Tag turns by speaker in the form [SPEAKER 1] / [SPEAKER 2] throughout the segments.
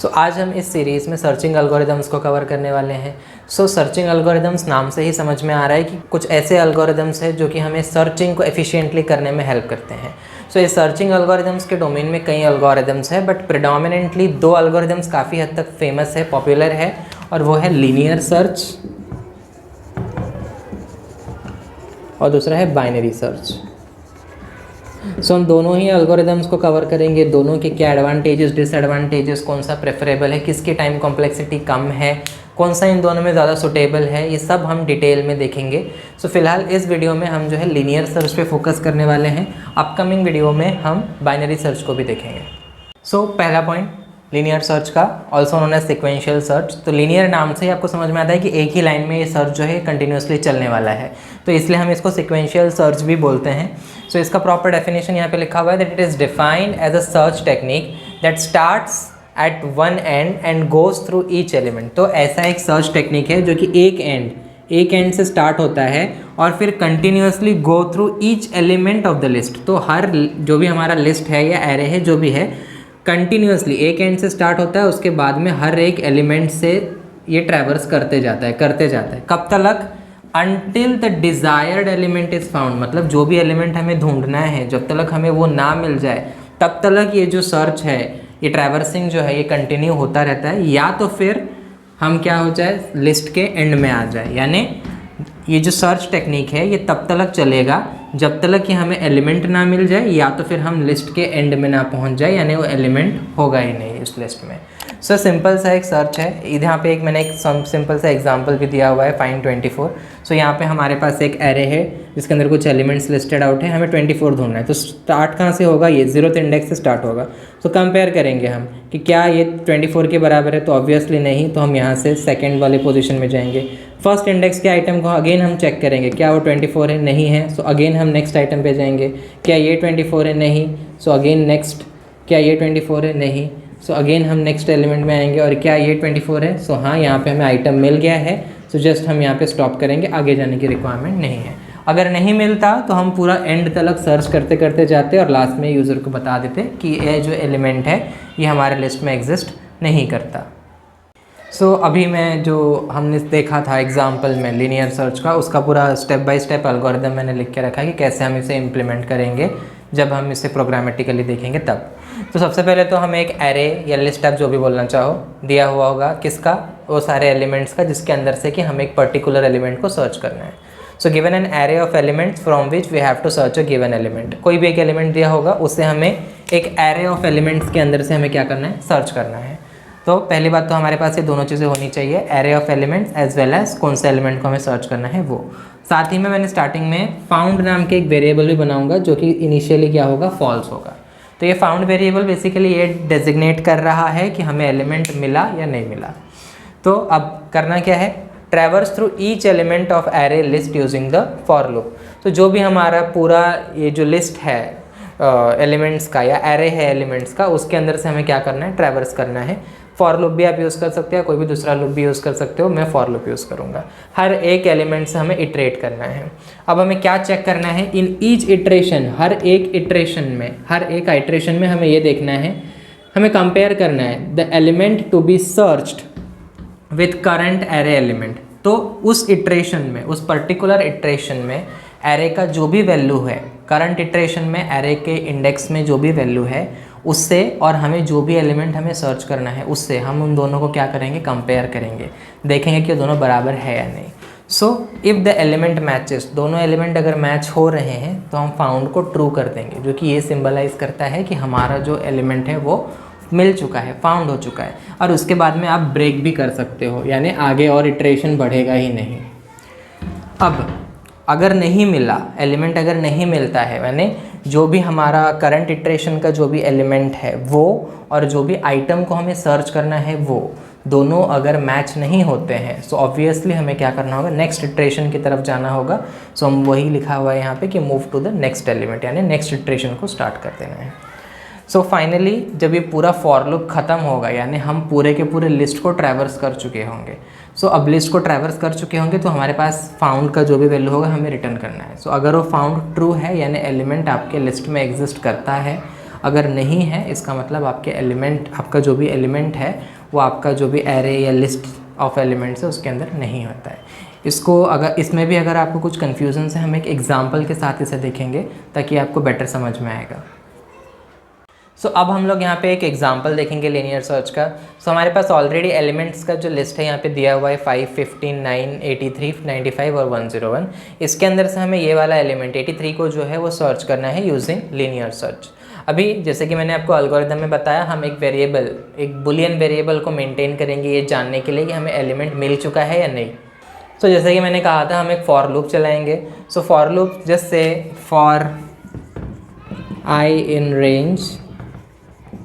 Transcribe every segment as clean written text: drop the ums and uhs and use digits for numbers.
[SPEAKER 1] आज हम इस सीरीज़ में सर्चिंग एल्गोरिदम्स को कवर करने वाले हैं। सर्चिंग एल्गोरिदम्स नाम से ही समझ में आ रहा है कि कुछ ऐसे एल्गोरिदम्स हैं जो कि हमें सर्चिंग को एफिशिएंटली करने में हेल्प करते हैं। इस सर्चिंग एल्गोरिदम्स के डोमेन में कई एल्गोरिदम्स हैं, बट प्रिडोमिनेंटली दो एल्गोरिदम्स काफ़ी हद तक फेमस है, पॉपुलर है, और वो है लीनियर सर्च और दूसरा है बाइनरी सर्च। हम दोनों ही एल्गोरिदम्स को कवर करेंगे, दोनों के क्या एडवांटेजेस डिसएडवांटेजेस, कौन सा प्रेफरेबल है, किसकी टाइम कॉम्प्लेक्सिटी कम है, कौन सा इन दोनों में ज़्यादा सुटेबल है, ये सब हम डिटेल में देखेंगे। फ़िलहाल इस वीडियो में हम जो है लीनियर सर्च पे फोकस करने वाले हैं। अपकमिंग वीडियो में हम बाइनरी सर्च को भी देखेंगे। पहला पॉइंट लीनियर सर्च का, also known as sequential search. तो लीनियर नाम से ही आपको समझ में आता है कि एक ही लाइन में ये सर्च जो है कंटिन्यूसली चलने वाला है, तो इसलिए हम इसको सिक्वेंशियल सर्च भी बोलते हैं। इसका प्रॉपर डेफिनेशन यहाँ पे लिखा हुआ है that it is defined as a search technique that starts at one end and goes through each element. तो ऐसा एक सर्च टेक्निक है जो कि एक एंड से स्टार्ट होता है और फिर continuously go through each element of the list. तो हर जो भी हमारा लिस्ट है या एरे है जो भी है, कंटिन्यूसली एक एंड से स्टार्ट होता है, उसके बाद में हर एक एलिमेंट से ये ट्रैवर्स करते जाता है। कब तक? Until the desired element is found. मतलब जो भी एलिमेंट हमें ढूंढना है, जब तक हमें वो ना मिल जाए तब तक ये जो सर्च है, ये ट्रैवर्सिंग जो है, ये कंटिन्यू होता रहता है। या तो फिर हम क्या हो जाए, लिस्ट के एंड में आ जाए। यानी ये जो सर्च टेक्निक है ये तब तक चलेगा जब तक कि हमें एलिमेंट ना मिल जाए, या तो फिर हम लिस्ट के एंड में ना पहुंच जाए, यानी वो एलिमेंट होगा ही नहीं इस लिस्ट में। सिंपल सा एक सर्च है। यहाँ पे मैंने एक सिंपल सा एग्जांपल भी दिया हुआ है, फाइंड 24। यहाँ पे हमारे पास एक एरे है जिसके अंदर कुछ एलिमेंट्स लिस्टेड आउट है, हमें 24 ढूंढना है। तो स्टार्ट कहाँ से होगा? ये 0th इंडेक्स से स्टार्ट होगा। कंपेयर करेंगे हम कि क्या ये 24 के बराबर है, तो ऑब्वियसली नहीं, तो हम यहाँ से सेकेंड वाले पोजिशन में जाएंगे। फर्स्ट इंडेक्स के आइटम को अगेन हम चेक करेंगे, क्या वो 24 है? नहीं है, सो अगेन हम नेक्स्ट आइटम पे जाएंगे। क्या ये 24 है? नहीं, सो अगेन नेक्स्ट। क्या ये 24 है? नहीं, सो अगेन हम नेक्स्ट एलिमेंट में आएंगे। और क्या ये 24 है? सो हाँ, यहाँ पे हमें आइटम मिल गया है, सो जस्ट हम यहाँ पे स्टॉप करेंगे, आगे जाने की रिक्वायरमेंट नहीं है। अगर नहीं मिलता तो हम पूरा एंड तक सर्च करते करते जाते और लास्ट में यूज़र को बता देते कि ये जो एलिमेंट है ये हमारे लिस्ट में एग्जिस्ट नहीं करता। अभी मैं जो हमने देखा था एग्जाम्पल में लीनियर सर्च का, उसका पूरा स्टेप बाय स्टेप एल्गोरिदम मैंने लिख के रखा है कि कैसे हम इसे इम्प्लीमेंट करेंगे जब हम इसे प्रोग्रामेटिकली देखेंगे तब। सबसे पहले तो हमें एक एरे या लिस्ट, आप जो भी बोलना चाहो, दिया हुआ होगा। किसका? वो सारे एलिमेंट्स का, जिसके अंदर से कि हमें एक पर्टिकुलर एलिमेंट को सर्च करना है। Given an array of elements from which we have to search a given element. कोई भी एक एलिमेंट दिया होगा, उससे हमें एक एरे ऑफ एलिमेंट्स के अंदर से हमें क्या करना है? सर्च करना है। तो पहली बात तो हमारे पास ये दोनों चीज़ें होनी चाहिए, array of elements as well as कौन से एलिमेंट को हमें सर्च करना है वो। साथ ही में मैंने स्टार्टिंग में फाउंड नाम के एक वेरिएबल भी बनाऊंगा जो कि इनिशियली क्या होगा? फॉल्स होगा। तो ये फाउंड वेरिएबल बेसिकली ये डेजिग्नेट कर रहा है कि हमें एलिमेंट मिला या नहीं मिला। तो अब करना क्या है? Traverse through each element of array list using the for loop. तो जो भी हमारा पूरा ये जो लिस्ट है एलिमेंट्स का या एरे है एलिमेंट्स का, उसके अंदर से हमें क्या करना है? ट्रैवर्स करना है। फॉर लूप भी आप यूज़ कर सकते हो, कोई भी दूसरा लूप भी यूज़ कर सकते हो, मैं फॉर लूप यूज़ करूँगा। हर एक एलिमेंट से हमें इटरेट करना है। अब हमें क्या चेक करना है? इन ईच इटरेशन, हर एक इटरेशन में, हर एक आइट्रेशन में हमें ये देखना है, हमें कंपेयर करना है the element to be searched with current array element. तो उस इटरेशन में, उस पर्टिकुलर इटरेशन में एरे का जो भी वैल्यू है, करंट इटरेशन में एरे के इंडेक्स में जो भी वैल्यू है उससे, और हमें जो भी एलिमेंट हमें सर्च करना है उससे, हम उन दोनों को क्या करेंगे? कंपेयर करेंगे, देखेंगे कि दोनों बराबर है या नहीं। इफ़ द एलिमेंट मैचेस, दोनों एलिमेंट अगर मैच हो रहे हैं तो हम फाउंड को ट्रू कर देंगे, जो कि ये सिंबलाइज करता है कि हमारा जो एलिमेंट है वो मिल चुका है, फाउंड हो चुका है। और उसके बाद में आप ब्रेक भी कर सकते हो, यानी आगे और इटरेशन बढ़ेगा ही नहीं। अब अगर नहीं मिला एलिमेंट, अगर नहीं मिलता है, यानी जो भी हमारा करंट इटरेशन का जो भी एलिमेंट है वो, और जो भी आइटम को हमें सर्च करना है वो, दोनों अगर मैच नहीं होते हैं, सो ऑब्वियसली हमें क्या करना होगा? नेक्स्ट इटरेशन की तरफ जाना होगा। हम वही लिखा हुआ है यहाँ पे कि move to the next element, यानी नेक्स्ट इटरेशन को स्टार्ट कर देना है। फाइनली जब ये पूरा फॉर लूप ख़त्म होगा, यानी हम पूरे के पूरे लिस्ट को ट्रैवर्स कर चुके होंगे। अब लिस्ट को ट्रैवर्स कर चुके होंगे तो हमारे पास फाउंड का जो भी वैल्यू होगा हमें रिटर्न करना है। अगर वो फाउंड ट्रू है, यानी एलिमेंट आपके लिस्ट में एग्जिस्ट करता है, अगर नहीं है इसका मतलब आपके एलिमेंट, आपका जो भी एलिमेंट है वो आपका जो भी एरे या लिस्ट ऑफ एलिमेंट्स है उसके अंदर नहीं होता है। इसको अगर इसमें भी अगर आपको कुछ कन्फ्यूजन है, हम एक एग्जाम्पल के साथ इसे देखेंगे ताकि आपको बेटर समझ में आएगा। सो अब हम लोग यहाँ पे एक एग्जांपल देखेंगे लीनियर सर्च का। सो हमारे पास ऑलरेडी एलिमेंट्स का जो लिस्ट है यहाँ पे दिया हुआ है 5, 15, 9, 83, 95 और 101। इसके अंदर से हमें ये वाला एलिमेंट 83 को जो है वो सर्च करना है यूजिंग लीनियर सर्च। अभी जैसे कि मैंने आपको एल्गोरिथम में बताया, हम एक वेरिएबल, एक बुलियन वेरिएबल को मेनटेन करेंगे ये जानने के लिए कि हमें एलिमेंट मिल चुका है या नहीं। सो जैसे कि मैंने कहा था हम एक फॉर लूप चलाएँगे। So for loop just say for i in range,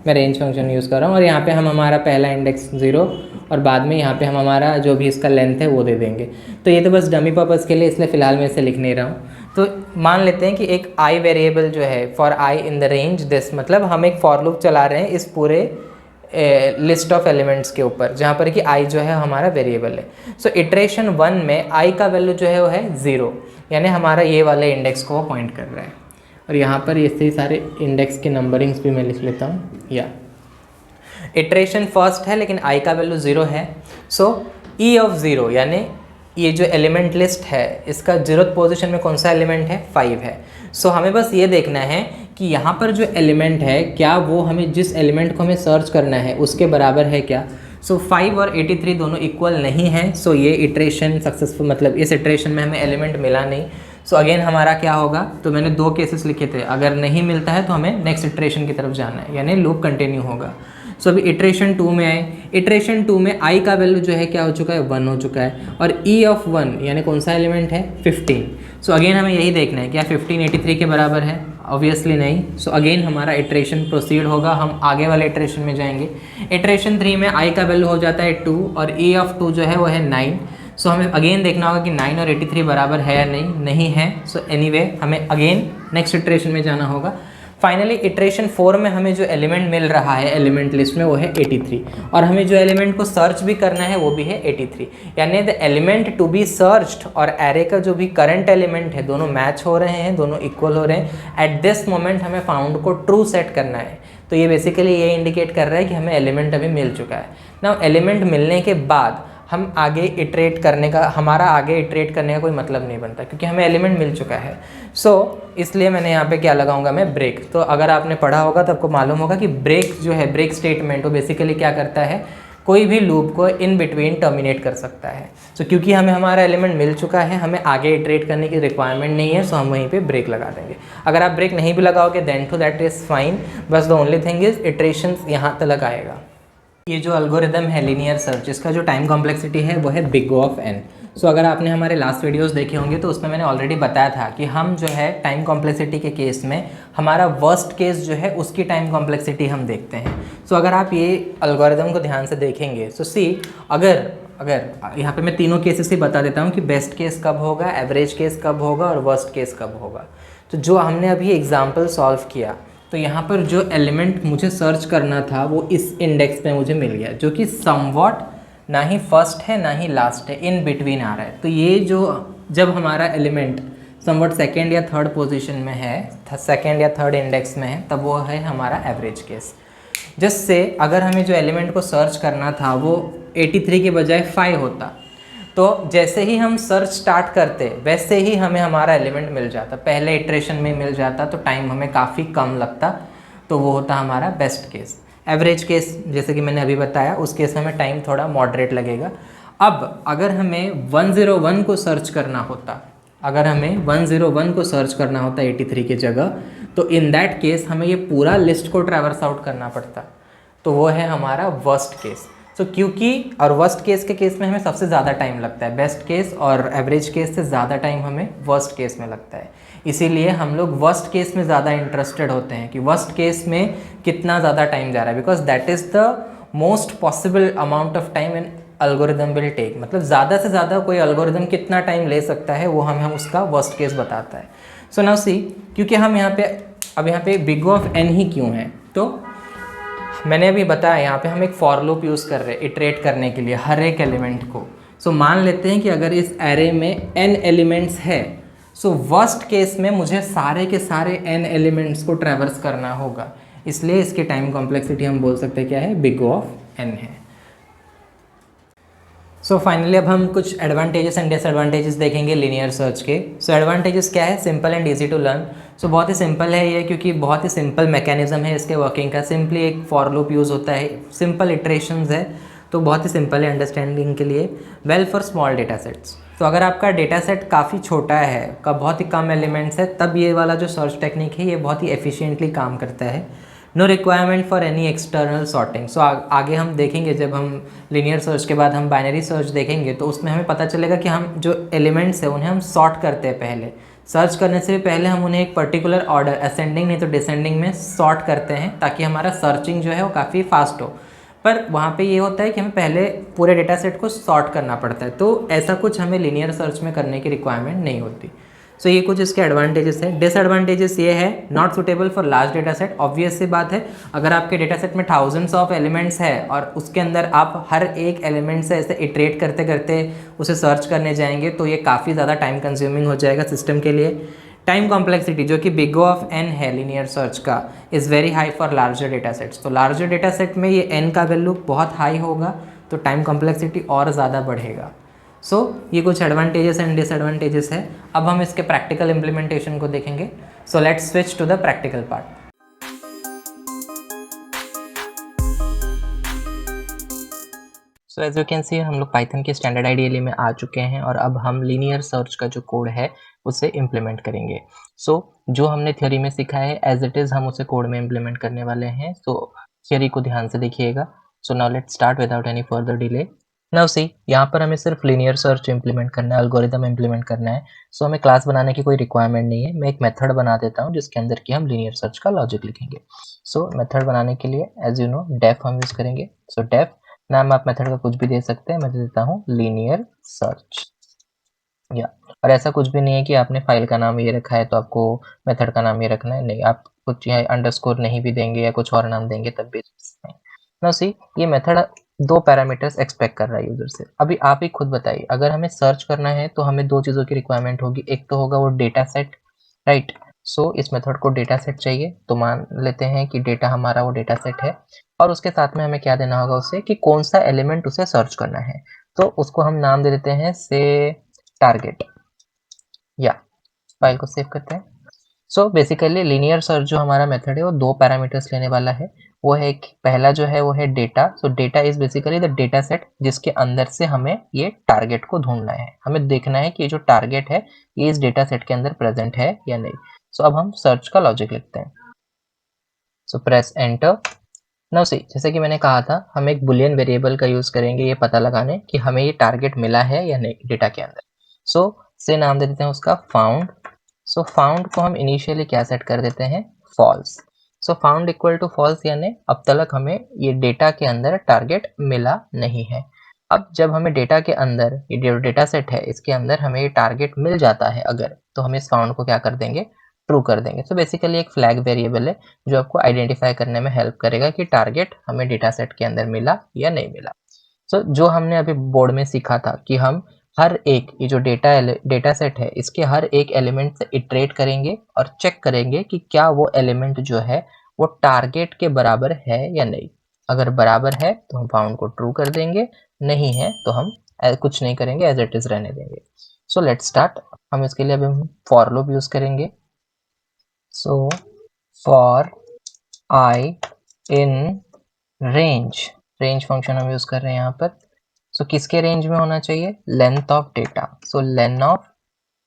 [SPEAKER 1] मैं रेंज फंक्शन यूज़ कर रहा हूँ और यहाँ पे हम हमारा पहला इंडेक्स 0 और बाद में यहाँ पे हम हमारा जो भी इसका लेंथ है वो दे देंगे। तो ये तो बस डमी पर्पज़ के लिए, इसलिए फ़िलहाल मैं इसे लिख नहीं रहा हूँ। तो मान लेते हैं कि एक आई वेरिएबल जो है for i in the range this, मतलब हम एक फॉर लूप चला रहे हैं इस पूरे लिस्ट ऑफ एलिमेंट्स के ऊपर, जहाँ पर कि आई जो है हमारा वेरिएबल है। सो इटरेशन 1 में आई का वैल्यू जो है वो है 0, यानी हमारा ये वाले इंडेक्स को वो पॉइंट कर रहा है। और यहाँ पर ये सारे इंडेक्स के नंबरिंग्स भी मैं लिख लेता हूँ। या इटरेशन फर्स्ट है लेकिन आई का वैल्यू 0 है। सो ई ऑफ 0 यानी ये जो एलिमेंट लिस्ट है इसका 0th पोजीशन में कौन सा एलिमेंट है, 5 है। सो हमें बस ये देखना है कि यहाँ पर जो एलिमेंट है क्या वो हमें जिस एलिमेंट को हमें सर्च करना है उसके बराबर है क्या। सो 5 और 83 दोनों इक्वल नहीं है। सो ये इटरेशन सक्सेसफुल, मतलब इस इटरेशन में हमें एलिमेंट मिला नहीं। सो अगेन हमारा क्या होगा, तो मैंने 2 केसेस लिखे थे, अगर नहीं मिलता है तो हमें नेक्स्ट इटरेशन की तरफ जाना है, यानी लूप कंटिन्यू होगा। सो अभी इटरेशन 2 में आए, इटरेशन 2 में आई का वैल्यू जो है क्या हो चुका है, 1 हो चुका है और ई ऑफ 1 यानी कौन सा एलिमेंट है, 15। सो अगेन हमें यही देखना है क्या 15 83 के बराबर है, ऑब्वियसली नहीं। सो अगेन हमारा इटरेशन प्रोसीड होगा, हम आगे वाले इटरेशन में जाएंगे। इटरेशन 3 में आई का वैल्यू हो जाता है 2 और ई ऑफ 2 जो है वो है 9। सो हमें अगेन देखना होगा कि 9 और 83 बराबर है या नहीं है। सो एनीवे हमें अगेन नेक्स्ट इटरेशन में जाना होगा। फाइनली इटरेशन 4 में हमें जो एलिमेंट मिल रहा है एलिमेंट लिस्ट में वो है 83 और हमें जो एलिमेंट को सर्च भी करना है वो भी है 83, यानी the element to be searched और एरे का जो भी करंट एलिमेंट है दोनों मैच हो रहे हैं, दोनों इक्वल हो रहे हैं। एट दिस मोमेंट हमें फाउंड को ट्रू सेट करना है। तो ये बेसिकली ये इंडिकेट कर रहा है कि हमें एलिमेंट अभी मिल चुका है। नाउ एलिमेंट मिलने के बाद हम आगे इटरेट करने का, हमारा आगे इटरेट करने का कोई मतलब नहीं बनता क्योंकि हमें एलिमेंट मिल चुका है। सो इसलिए मैंने यहाँ पे क्या लगाऊंगा, मैं ब्रेक। तो अगर आपने पढ़ा होगा तो आपको मालूम होगा कि ब्रेक जो है, ब्रेक स्टेटमेंट वो बेसिकली क्या करता है, कोई भी लूप को इन बिटवीन टर्मिनेट कर सकता है। सो क्योंकि हमें हमारा एलिमेंट मिल चुका है, हमें आगे इटरेट करने की रिक्वायरमेंट नहीं है, सो हम वहीं पे ब्रेक लगा देंगे। अगर आप ब्रेक नहीं भी लगाओगे then too that is fine, बस the only thing is iteration यहाँ तक आएगा। ये जो एल्गोरिदम है लीनियर सर्च, इसका जो टाइम कॉम्प्लेक्सिटी है वो है बिग O ऑफ n। सो अगर आपने हमारे लास्ट वीडियोस देखे होंगे तो उसमें मैंने ऑलरेडी बताया था कि हम जो है टाइम कॉम्प्लेक्सिटी के केस में हमारा वर्स्ट केस जो है उसकी टाइम कॉम्प्लेक्सिटी हम देखते हैं। सो अगर आप ये एल्गोरिदम को ध्यान से देखेंगे सो सी, अगर यहाँ पे मैं तीनों केसेस ही बता देता हूँ कि बेस्ट केस कब होगा, एवरेज केस कब होगा और वर्स्ट केस कब होगा। तो जो हमने अभी एग्जाम्पल सॉल्व किया तो यहाँ पर जो एलिमेंट मुझे सर्च करना था वो इस इंडेक्स में मुझे मिल गया, जो कि समवॉट ना ही फर्स्ट है ना ही लास्ट है, इन बिटवीन आ रहा है। तो ये जो जब हमारा एलिमेंट समवॉट सेकेंड या थर्ड पोजीशन में है, सेकेंड या थर्ड इंडेक्स में है, तब वो है हमारा एवरेज केस। जिससे अगर हमें जो एलिमेंट को सर्च करना था वो 83 के बजाय 5 होता, तो जैसे ही हम सर्च स्टार्ट करते वैसे ही हमें हमारा एलिमेंट मिल जाता, पहले इटरेशन में मिल जाता, तो टाइम हमें काफ़ी कम लगता। तो वो होता हमारा बेस्ट केस। एवरेज केस जैसे कि मैंने अभी बताया, उस केस में हमें टाइम थोड़ा मॉडरेट लगेगा। अब अगर हमें 101 को सर्च करना होता, अगर हमें 101 को सर्च करना होता 83 की जगह, तो इन दैट केस हमें ये पूरा लिस्ट को ट्रैवर्स आउट करना पड़ता। तो वो है हमारा वर्स्ट केस। सो क्योंकि और वर्स्ट केस के केस में हमें सबसे ज़्यादा टाइम लगता है, बेस्ट केस और एवरेज केस से ज़्यादा टाइम हमें वर्स्ट केस में लगता है। इसीलिए हम लोग वर्स्ट केस में ज़्यादा इंटरेस्टेड होते हैं कि वर्स्ट केस में कितना ज़्यादा टाइम जा रहा है, because that is the most possible amount of time an algorithm will take. मतलब ज़्यादा से ज़्यादा कोई एल्गोरिदम कितना टाइम ले सकता है वो हमें उसका वर्स्ट केस बताता है। सो नाउ सी, क्योंकि हम यहाँ पे बिग O ऑफ n ही क्यों है, तो मैंने अभी बताया यहाँ पे हम एक फॉर लूप यूज़ कर रहे हैं इटरेट करने के लिए हर एक एलिमेंट को। सो मान लेते हैं कि अगर इस एरे में n एलिमेंट्स है, सो वर्स्ट केस में मुझे सारे के सारे n एलिमेंट्स को ट्रैवर्स करना होगा। इसलिए इसकी टाइम कॉम्प्लेक्सिटी हम बोल सकते हैं क्या है, बिग O ऑफ n है। सो फाइनली अब हम कुछ एडवांटेजेस एंड डिसएडवांटेजेस देखेंगे लीनियर सर्च के। सो एडवांटेजेस क्या है, simple and easy to learn. So बहुत ही सिंपल है ये, क्योंकि बहुत ही सिंपल मैकेनिज्म है इसके वर्किंग का। सिंपली एक फॉर लूप यूज़ होता है, सिंपल इटरेशंस है, तो बहुत ही सिंपल है अंडरस्टैंडिंग के लिए। Well for small data sets, तो अगर आपका डेटा सेट काफ़ी छोटा है, का बहुत ही कम एलिमेंट्स है, तब ये वाला जो सर्च टेक्निक है ये बहुत ही एफिशिएंटली काम करता है। No requirement for any external sorting. So आगे हम देखेंगे, जब हम लीनियर सर्च के बाद हम बाइनरी सर्च देखेंगे तो उसमें हमें पता चलेगा कि हम जो एलिमेंट्स हैं उन्हें हम सॉर्ट करते हैं पहले। सर्च करने से पहले हम उन्हें एक पर्टिकुलर ऑर्डर, असेंडिंग नहीं तो डिसेंडिंग में सॉर्ट करते हैं, ताकि हमारा सर्चिंग जो है वो काफ़ी फास्ट हो। पर वहाँ पे ये होता है कि हमें पहले पूरे डेटा सेट को सॉर्ट करना पड़ता है, तो ऐसा कुछ हमें लीनियर सर्च में करने की रिक्वायरमेंट नहीं होती। सो ये कुछ इसके एडवांटेजेस है। डिसएडवांटेजेस ये है, not suitable for large data set. Obvious सी बात है, अगर आपके डेटा सेट में थाउजेंड्स ऑफ एलिमेंट्स है और उसके अंदर आप हर एक एलिमेंट से ऐसे इटरेट करते करते उसे सर्च करने जाएंगे तो ये काफ़ी ज़्यादा टाइम कंज्यूमिंग हो जाएगा सिस्टम के लिए। टाइम कॉम्प्लेक्सिटी जो कि बिग O ऑफ n है लीनियर सर्च का, is very high for larger data sets. तो लार्जर डेटा सेट में ये n का वैल्यू बहुत हाई होगा, तो टाइम कॉम्प्लेक्सिटी और ज़्यादा बढ़ेगा। सो ये कुछ एडवांटेजेस एंड डिसएडवांटेजेस है। अब हम इसके प्रैक्टिकल इम्प्लीमेंटेशन को देखेंगे। So let's switch to the practical part. So as you can see, हम लोग पाइथन के स्टैंडर्ड आईडीएलई में आ चुके हैं और अब हम लीनियर सर्च का जो कोड है उसे इम्प्लीमेंट करेंगे। सो जो हमने थ्योरी में सीखा है एज इट इज़ हम उसे कोड में इम्प्लीमेंट करने वाले हैं। सो थ्योरी को ध्यान से देखिएगा। So now let's start without any further delay. Now see, यहाँ पर हमें सिर्फ लीनियर सर्च इम्प्लीमेंट करना है, एल्गोरिदम इम्प्लीमेंट करना है। सो हमें क्लास बनाने की कोई रिक्वायरमेंट नहीं है। मैं एक मेथड बना देता हूँ जिसके अंदर कि हम लीनियर सर्च का लॉजिक लिखेंगे। सो मेथड बनाने के लिए एज यू नो डेफ हम यूज़ करेंगे। सो डेफ नाम आप मेथड का कुछ भी दे सकते हैं, मैं दे देता हूँ लीनियर सर्च। या और ऐसा कुछ भी नहीं है कि आपने फाइल का नाम ये रखा है तो आपको मेथड का नाम ये रखना है, नहीं, आप कुछ यहाँ अंडरस्कोर नहीं भी देंगे या कुछ और नाम देंगे तब भी। नाउ सी, ये मेथड दो पैरामीटर्स एक्सपेक्ट कर रहा है यूजर से। अभी आप ही खुद बताइए, अगर हमें सर्च करना है तो हमें दो चीज़ों की रिक्वायरमेंट होगी। एक तो होगा वो डेटा सेट, राइट। सो इस मेथड को डेटा सेट चाहिए, तो मान लेते हैं कि डेटा हमारा वो डेटा सेट है, और उसके साथ में हमें क्या देना होगा उसे, कि कौन सा एलिमेंट उसे सर्च करना है। तो उसको हम नाम दे देते हैं से टारगेट। या फाइल को सेव करते हैं। सो बेसिकली लीनियर सर्च जो हमारा मेथड है वो दो पैरामीटर्स लेने वाला है। वो है कि पहला जो है वो है data. So data is basically the data set जिसके अंदर से हमें ये टारगेट को ढूंढना है। हमें देखना है कि ये जो टारगेट है ये इस डेटा सेट के अंदर प्रेजेंट है या नहीं। सो अब हम सर्च का लॉजिक लिखते हैं। सो प्रेस एंटर। नाउ सी, जैसे कि मैंने कहा था, हम एक बुलियन वेरिएबल का यूज करेंगे ये पता लगाने कि हमें ये टारगेट मिला है या नहीं डेटा के अंदर। सो से नाम दे देते हैं उसका फाउंड। सो फाउंड को हम इनिशियली क्या सेट कर देते हैं, false. So found equal to false, यानी अब तक हमें ये डेटा के अंदर टारगेट मिला नहीं है। अब जब हमें डेटा के अंदर ये जो डेटा सेट है इसके अंदर हमें ये टारगेट मिल जाता है अगर, तो हम इस फाउंड को क्या कर देंगे, ट्रू कर देंगे। तो बेसिकली एक फ्लैग वेरिएबल है जो आपको आइडेंटिफाई करने में हेल्प करेगा कि टारगेट हमें डेटा सेट के अंदर मिला या नहीं मिला। सो जो हमने अभी बोर्ड में सीखा था कि हम हर एक ये जो डेटा सेट है इसके हर एक एलिमेंट से इटरेट करेंगे और चेक करेंगे कि क्या वो एलिमेंट जो है वो टारगेट के बराबर है या नहीं। अगर बराबर है तो हम फाउंड को ट्रू कर देंगे, नहीं है तो हम कुछ नहीं करेंगे, एज इट इज रहने देंगे। So let's start. हम इसके लिए अभी हम फॉर लूप यूज करेंगे। So for i in range, range function हम यूज कर रहे हैं यहाँ पर। सो किसके रेंज में होना चाहिए, length of data. So length of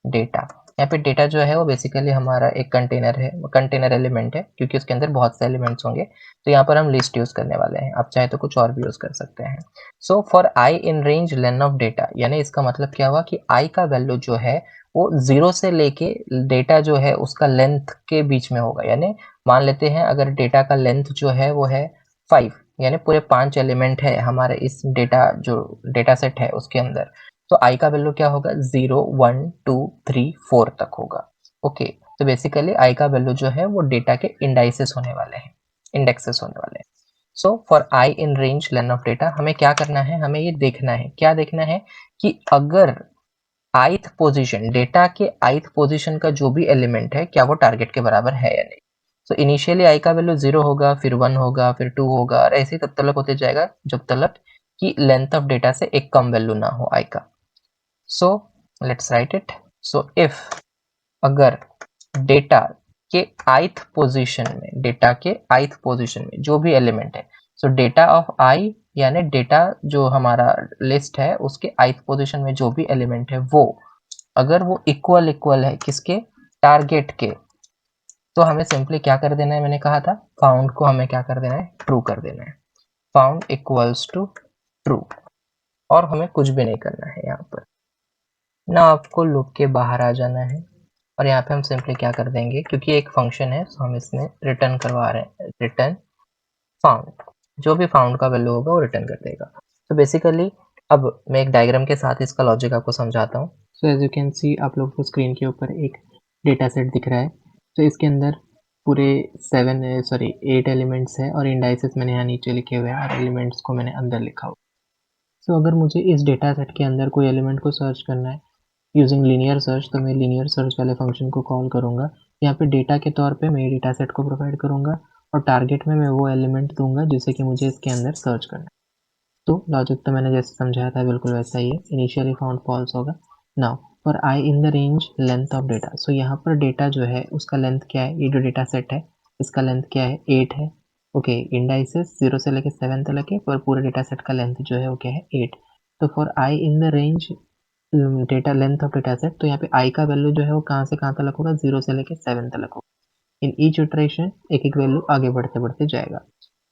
[SPEAKER 1] data, यहाँ पे डेटा जो है वो बेसिकली हमारा एक कंटेनर है, कंटेनर एलिमेंट है क्योंकि उसके अंदर बहुत से एलिमेंट्स होंगे। तो यहाँ पर हम लिस्ट यूज करने वाले हैं, आप चाहे तो कुछ और भी यूज कर सकते हैं। So for i in range length of data, यानी इसका मतलब क्या हुआ कि आई का वैल्यू जो है वो 0 से लेके डेटा जो है उसका लेंथ के बीच में होगा। यानी मान लेते हैं अगर डेटा का लेंथ जो है वो है 5, यानी पूरे 5 एलिमेंट है हमारे इस डेटा जो डेटा सेट है उसके अंदर, तो आई का वैल्यू क्या होगा, 0 1 2 3 4 तक होगा। ओके, तो बेसिकली आई का वैल्यू जो है वो डेटा के इंडाइसेस होने वाले हैं, इंडेक्सेस होने वाले हैं। So for i in range length of data हमें क्या करना है, हमें ये देखना है, क्या देखना है कि अगर ith पोजीशन, डेटा के ith पोजीशन का जो भी एलिमेंट है क्या वो टारगेट के बराबर है या नहीं। सो इनिशियली आई का वैल्यू 0 होगा, फिर 1 होगा, फिर 2 होगा, और ऐसे ही तब तक होते जाएगा जब तक कि लेंथ ऑफ डेटा से एक कम वैल्यू ना हो आई का। So let's write it. So if अगर डेटा के ith पोजीशन में जो भी एलिमेंट है, सो डेटा ऑफ आई यानी डेटा जो हमारा लिस्ट है उसके ith पोजीशन में जो भी एलिमेंट है वो अगर वो इक्वल है किसके, टारगेट के, तो हमें सिंपली क्या कर देना है, मैंने कहा था फाउंड को हमें क्या कर देना है, ट्रू कर देना है। फाउंड इक्वल्स टू ट्रू, और हमें कुछ भी नहीं करना है यहाँ पर ना, आपको लूप के बाहर आ जाना है, और यहाँ पे हम सिंपली क्या कर देंगे, क्योंकि एक फंक्शन है तो हम इसमें रिटर्न करवा रहे हैं, रिटर्न फाउंड, जो भी फाउंड का वैल्यू होगा वो रिटर्न कर देगा। तो बेसिकली अब मैं एक डायग्राम के साथ इसका लॉजिक आपको समझाता हूँ। So as you can see, आप लोग को स्क्रीन के ऊपर एक डेटा सेट दिख रहा है। तो इसके अंदर पूरे 8 एलिमेंट्स है, और इंडाइसेस मैंने यहाँ नीचे लिखे हुए हैं, और एलिमेंट्स को मैंने अंदर लिखा हुआ। सो अगर मुझे इस डेटा सेट के अंदर कोई एलिमेंट को सर्च करना है यूजिंग लीनियर सर्च, तो मैं लीनियर सर्च वाले फंक्शन को कॉल करूँगा। यहाँ पे डेटा के तौर पे मैं डेटा सेट को प्रोवाइड करूँगा, और टारगेट में मैं वो एलिमेंट दूंगा जिसे कि मुझे इसके अंदर सर्च करना है। तो लॉजिक तो मैंने जैसे समझाया था बिल्कुल वैसा ही है। इनिशियली फाउंड फॉल्स होगा। Now for i in the range length of data, so यहाँ पर डेटा जो है उसका लेंथ क्या है, ये जो डेटा सेट है इसका लेंथ क्या है, 8 है। ओके, इंडाइसेस 0 से लेके 7 तक है, पर पूरे डेटा सेट का लेंथ जो है वो क्या है, 8। तो for i in the range data length of data set, तो यहाँ पे आई का वैल्यू जो है वो कहाँ से कहाँ तक होगा, 0 से लेके 7 तक होगा। इन ईच इटरेशन एक एक वैल्यू आगे बढ़ते बढ़ते जाएगा।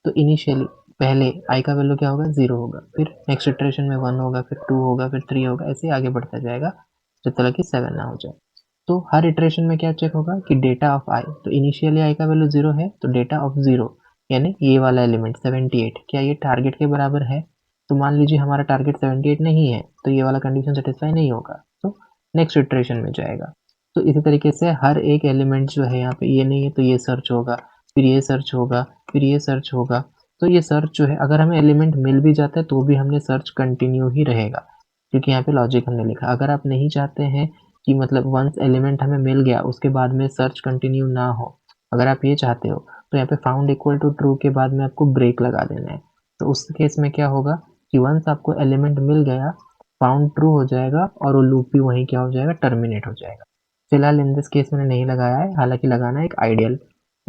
[SPEAKER 1] तो इनिशियली पहले आई का वैल्यू क्या होगा, 0 होगा, फिर नेक्स्ट इटरेशन में 1 होगा, फिर 2 होगा, फिर 3 होगा, ऐसे आगे बढ़ता जाएगा जब तक कि 7 ना हो जाए। तो हर इटरेशन में क्या चेक होगा कि डेटा ऑफ आई, तो इनिशियली आई का वैल्यू 0 है, तो डेटा ऑफ 0 यानी ये वाला एलिमेंट 78 क्या ये टारगेट के बराबर है। तो मान लीजिए हमारा टारगेट 78 नहीं है, तो ये वाला कंडीशन सेटिस्फाई नहीं होगा, तो नेक्स्ट इटरेशन में जाएगा। तो इसी तरीके से हर एक एलिमेंट जो है यहाँ पे, ये नहीं है तो ये सर्च होगा, फिर ये सर्च होगा, फिर ये सर्च होगा। तो ये सर्च जो है अगर हमें एलिमेंट मिल भी जाता है तो भी हमने सर्च कंटिन्यू ही रहेगा, क्योंकि यहाँ पे लॉजिक हमने लिखा। अगर आप नहीं चाहते हैं कि मतलब वंस एलिमेंट हमें मिल गया उसके बाद में सर्च कंटिन्यू ना हो, अगर आप ये चाहते हो तो यहाँ पे फाउंड इक्वल टू ट्रू के बाद में आपको ब्रेक लगा देना है। तो उस केस में क्या होगा कि वंस आपको एलिमेंट मिल गया, फाउंड ट्रू हो जाएगा, और वो लूप भी वहीं क्या हो जाएगा, टर्मिनेट हो जाएगा। फिलहाल इन दिस केस मैंने नहीं लगाया है, हालांकि लगाना एक आइडियल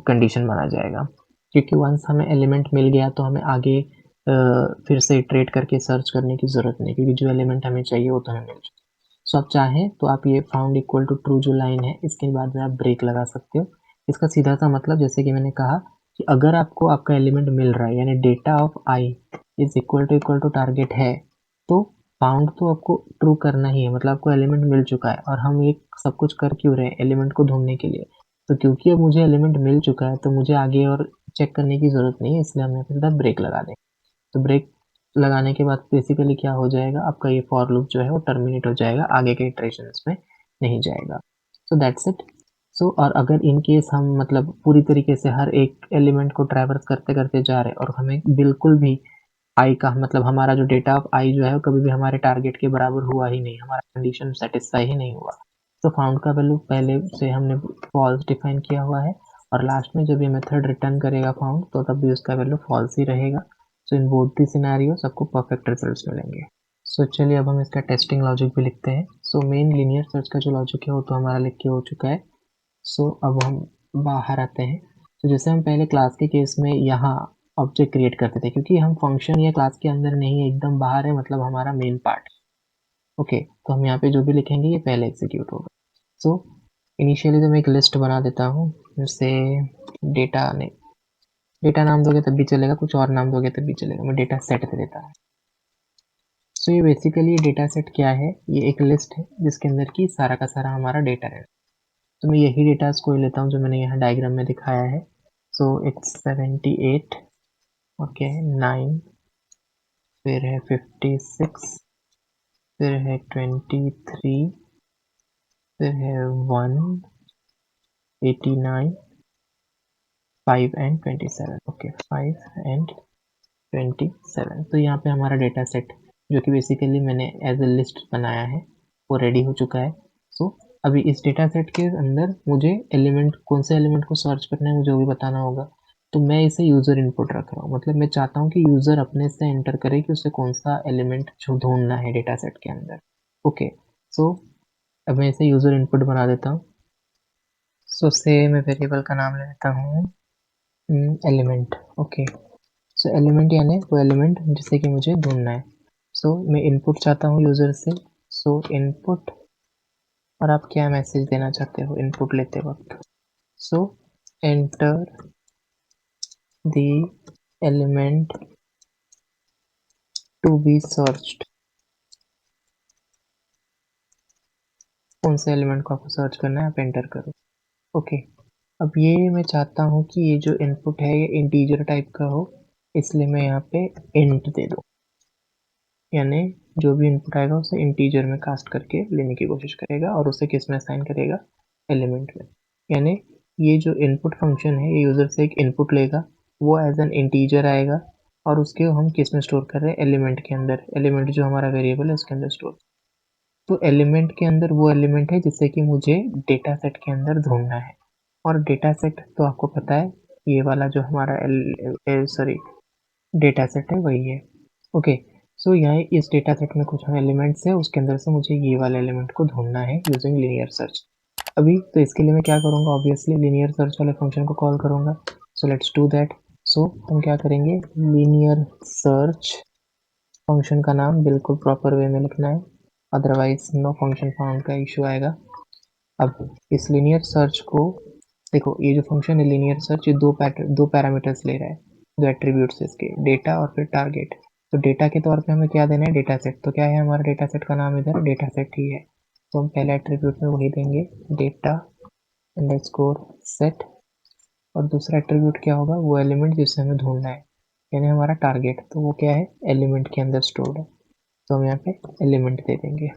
[SPEAKER 1] कंडीशन माना जाएगा, क्योंकि वंस हमें एलिमेंट मिल गया तो हमें आगे फिर से इटरेट करके सर्च करने की ज़रूरत नहीं, क्योंकि जो एलिमेंट हमें चाहिए वो तो हमें मिल चुका। सो आप चाहें तो आप ये फाउंड इक्वल टू ट्रू जो लाइन है इसके बाद में आप ब्रेक लगा सकते हो। इसका सीधा सा मतलब जैसे कि मैंने कहा कि अगर आपको आपका एलिमेंट मिल रहा है यानी data of i is equal to target है, तो फाउंड तो आपको ट्रू करना ही है, मतलब आपको एलिमेंट मिल चुका है। और हम ये सब कुछ कर क्यों रहे हैं, एलिमेंट को ढूंढने के लिए। तो क्योंकि अब मुझे एलिमेंट मिल चुका है तो मुझे आगे और चेक करने की ज़रूरत नहीं है, इसलिए हम यहाँ पे सीधा ब्रेक लगा दें। तो ब्रेक लगाने के बाद बेसिकली क्या हो जाएगा, आपका ये फॉर लूप जो है वो टर्मिनेट हो जाएगा, आगे के इटरेशंस में नहीं जाएगा। So that's it. सो और अगर इन केस हम मतलब पूरी तरीके से हर एक एलिमेंट को ट्रैवर्स करते करते जा रहे हैं और हमें बिल्कुल भी आई का मतलब हमारा जो डेटा ऑफ आई जो है वो कभी भी हमारे टारगेट के बराबर हुआ ही नहीं, हमारा कंडीशन सेटिस्फाई ही नहीं हुआ, तो फाउंड का वैल्यू पहले से हमने फॉल्स डिफाइन किया हुआ है, और लास्ट में जब ये मेथड रिटर्न करेगा फाउंड तो तब भी उसका वैल्यू फॉल्स ही रहेगा। सो इन बोथ दी सिनेरियोस आपको परफेक्ट रिजल्ट्स मिलेंगे। सो चलिए अब हम इसका टेस्टिंग लॉजिक भी लिखते हैं। सो मेन लीनियर सर्च का जो लॉजिक है वो तो हमारा लिख के हो चुका है। सो अब हम बाहर आते हैं। तो जैसे हम पहले क्लास के केस में यहाँ ऑब्जेक्ट क्रिएट करते थे, क्योंकि हम फंक्शन या क्लास के अंदर नहीं है, एकदम बाहर है, मतलब हमारा मेन पार्ट। ओके, तो हम यहाँ पे जो भी लिखेंगे ये पहले एग्जीक्यूट होगा। सो इनिशियली तो मैं एक लिस्ट बना देता हूँ, जैसे डेटा ने डेटा नाम दोगे तब भी चलेगा, कुछ और नाम दोगे तब भी चलेगा, मैं डेटा सेट दे देता हूँ। सो ये बेसिकली डेटा सेट क्या है, ये एक लिस्ट है जिसके अंदर की सारा का सारा हमारा डेटा है। तो मैं यही डेटा को लेता हूँ जो मैंने यहाँ डायग्राम में दिखाया है। सो इट्स 78, ओके 9, फिर है 56, फिर है 23, फिर है 1, 89, 5 एंड 27। Okay 5 and 27। तो यहाँ पे हमारा डेटा सेट जो कि बेसिकली मैंने एज ए लिस्ट बनाया है वो रेडी हो चुका है। सो अभी इस डेटा सेट के अंदर मुझे एलिमेंट, कौन से एलिमेंट को सर्च करना है मुझे वो भी बताना होगा। तो मैं इसे यूज़र इनपुट रख रहा हूँ, मतलब मैं चाहता हूँ कि यूज़र अपने से एंटर करे कि उसे कौन सा एलिमेंट जो ढूंढना है डेटा सेट के अंदर। ओके, सो अब मैं इसे यूज़र इनपुट बना देता हूँ। सो से मैं वेरिएबल का नाम ले लेता हूँ एलिमेंट। ओके, सो एलिमेंट यानी वो एलिमेंट जिसे कि मुझे ढूंढना है। सो मैं इनपुट चाहता हूँ यूज़र से। सो इनपुट, और आप क्या मैसेज देना चाहते हो इनपुट लेते वक्त। So enter the element to be searched, कौन से एलिमेंट को आपको सर्च करना है आप एंटर करो। ओके, अब ये मैं चाहता हूँ कि ये जो इनपुट है ये इंटीजर टाइप का हो, इसलिए मैं यहाँ पे इंट दे दूँ, यानी जो भी इनपुट आएगा उसे इंटीजर में कास्ट करके लेने की कोशिश करेगा और उसे किस में असाइन करेगा, एलिमेंट में। यानी ये जो इनपुट फंक्शन है ये यूज़र से एक इनपुट लेगा, वो एज एन इंटीजर आएगा और उसके हम किस में स्टोर कर रहे हैं, एलिमेंट के अंदर। एलिमेंट जो हमारा वेरिएबल है उसके अंदर स्टोर। तो एलिमेंट के अंदर वो एलिमेंट है जिससे कि मुझे डेटा सेट के अंदर ढूंढना है। और डेटा सेट तो आपको पता है ये वाला जो हमारा डेटा सेट है वही है। ओके, सो यहाँ इस डेटा सेट में कुछ एलिमेंट्स है, उसके अंदर से मुझे ये वाले एलिमेंट को ढूंढना है यूजिंग लीनियर सर्च। अभी तो इसके लिए मैं क्या करूँगा, ऑब्वियसली लीनियर सर्च वाले फंक्शन को कॉल करूँगा। So let's do that. So हम क्या करेंगे, लीनियर सर्च फंक्शन का नाम बिल्कुल प्रॉपर वे में लिखना है, अदरवाइज नो फंक्शन फाउंड का इशू आएगा। अब इस लीनियर सर्च को देखो, ये जो फंक्शन है लीनियर सर्च ये दो पैरामीटर्स ले रहा है, दो एट्रीब्यूट्स इसके, डेटा और फिर टारगेट। तो डेटा के तौर पे हमें क्या देना है, डेटा सेट। तो क्या है हमारा डेटा सेट का नाम, इधर डेटा सेट ही है, तो हम पहले एट्रीब्यूट में वही देंगे, डेटा अंडरस्कोर सेट। और दूसरा एट्रीब्यूट क्या होगा, वो एलिमेंट जिसे हमें ढूंढना है, यानी हमारा टारगेट। तो वो क्या है, एलिमेंट के अंदर स्टोर्ड है, तो हम यहाँ पे एलिमेंट दे देंगे।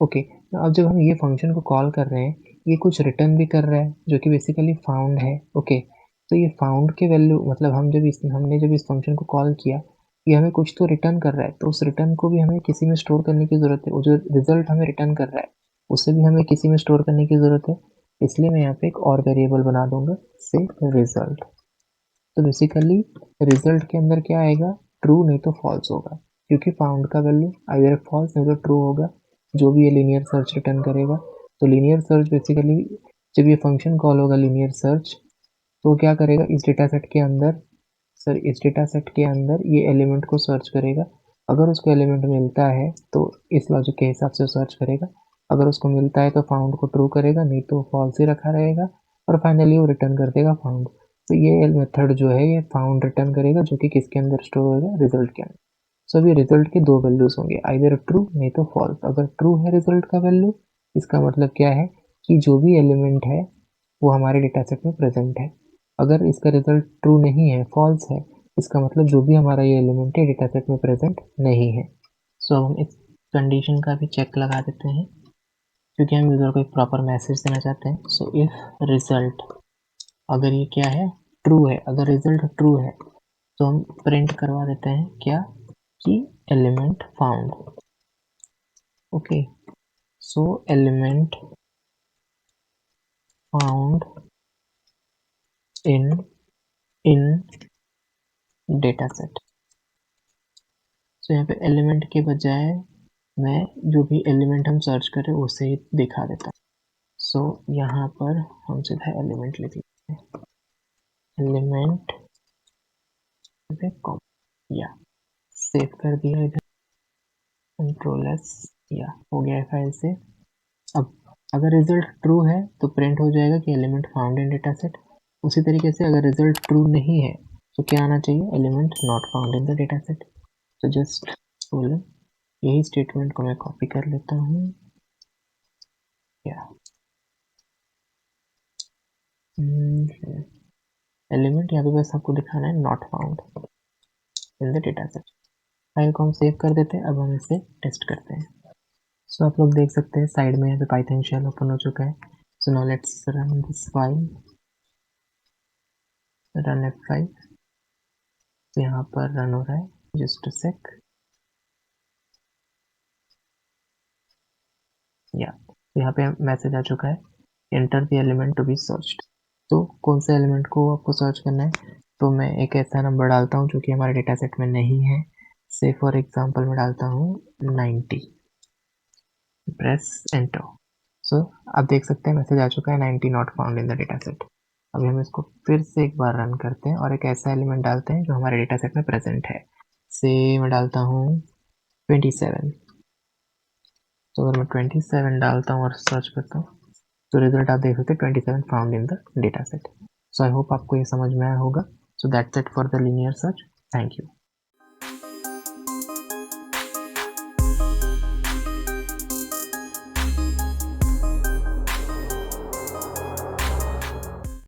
[SPEAKER 1] ओके, अब जब हम ये फंक्शन को कॉल कर रहे हैं ये कुछ रिटर्न भी कर रहा है जो कि बेसिकली फाउंड है। ओके, तो ये फाउंड के वैल्यू मतलब हमने जब इस फंक्शन को कॉल किया ये हमें कुछ तो रिटर्न कर रहा है, तो उस रिटर्न को भी हमें किसी में स्टोर करने की ज़रूरत है। वो जो रिजल्ट हमें रिटर्न कर रहा है उसे भी हमें किसी में स्टोर करने की ज़रूरत है, इसलिए मैं यहाँ पे एक और वेरिएबल बना दूंगा से रिजल्ट। तो बेसिकली रिजल्ट के अंदर क्या आएगा, ट्रू नहीं तो फॉल्स होगा, क्योंकि फाउंड का वैल्यू आइदर फॉल्स नहीं तो ट्रू होगा जो भी ये लीनियर सर्च रिटर्न करेगा। तो लीनियर सर्च बेसिकली जब ये फंक्शन कॉल होगा लीनियर सर्च तो क्या करेगा, इस डेटा सेट के अंदर इस डेटा सेट के अंदर ये एलिमेंट को सर्च करेगा। अगर उसको एलिमेंट मिलता है तो इस लॉजिक के हिसाब से सर्च करेगा, अगर उसको मिलता है तो फाउंड को ट्रू करेगा, नहीं तो फॉल्स ही रखा रहेगा और फाइनली वो रिटर्न कर देगा फाउंड। तो ये मेथड जो है ये फाउंड रिटर्न करेगा जो कि किसके अंदर स्टोर होगा, रिजल्ट के अंदर। सो अभी रिजल्ट के दो वैल्यूज होंगे, आइदर ट्रू नहीं तो फॉल्स। अगर ट्रू है रिजल्ट का वैल्यू इसका मतलब क्या है कि जो भी एलिमेंट है वो हमारे डेटा सेट में प्रेजेंट है। अगर इसका रिजल्ट ट्रू नहीं है, फॉल्स है, इसका मतलब जो भी हमारा ये एलिमेंट है डेटा सेट में प्रेजेंट नहीं है। सो हम इस कंडीशन का भी चेक लगा देते हैं क्योंकि हम यूज़र को एक प्रॉपर मैसेज देना चाहते हैं। सो इफ रिजल्ट, अगर ये क्या है, ट्रू है, अगर रिजल्ट ट्रू है तो हम प्रिंट करवा देते हैं क्या, कि element found. Okay, so element found in in data set. So यहाँ पे एलिमेंट के बजाय मैं जो भी एलिमेंट हम सर्च कर रहे हैं उसे ही दिखा देता हूँ। सो यहाँ पर हम सीधा एलिमेंट लिख लेते हैं, एलिमेंट कॉम, या सेव कर दिया इधर, कंट्रोल एस, या हो गया है फाइल से। अब अगर रिजल्ट ट्रू है तो प्रिंट हो जाएगा कि एलिमेंट फाउंड इन डेटा सेट। उसी तरीके से अगर रिजल्ट ट्रू नहीं है तो क्या आना चाहिए, element not found in the data set. तो जस्ट बोलो, यही स्टेटमेंट को मैं कॉपी कर लेता हूँ, या एलिमेंट यहाँ पे बस आपको दिखाना है not found in the data set. File को हम सेव कर देते हैं, अब हम इसे टेस्ट करते हैं। सो आप लोग देख सकते हैं साइड में यहाँ पे पाइथन शेल ओपन हो चुका है। So now let's run this file, run F5। तो यहाँ पर रन हो रहा है, जस्ट अ सेक, या तो यहाँ पे मैसेज आ चुका है, enter the element to be searched. तो कौन से एलिमेंट को आपको सर्च करना है, तो मैं एक ऐसा नंबर डालता हूँ जो कि हमारे डेटा सेट में नहीं है। से फॉर एग्जाम्पल मैं डालता हूँ 90, प्रेस एंटर। सो आप देख सकते हैं मैसेज आ चुका है 90 not found in the data set. अभी हम इसको फिर से एक बार रन करते हैं और एक ऐसा एलिमेंट डालते हैं जो हमारे डेटा सेट में प्रेजेंट है। से मैं डालता हूँ 27। तो अगर मैं 27 डालता हूँ और सर्च करता हूँ तो रिजल्ट आप देख सकते हैं 27 found in the data set. So I hope आपको ये समझ में आया होगा। So that's it for the linear search. Thank you.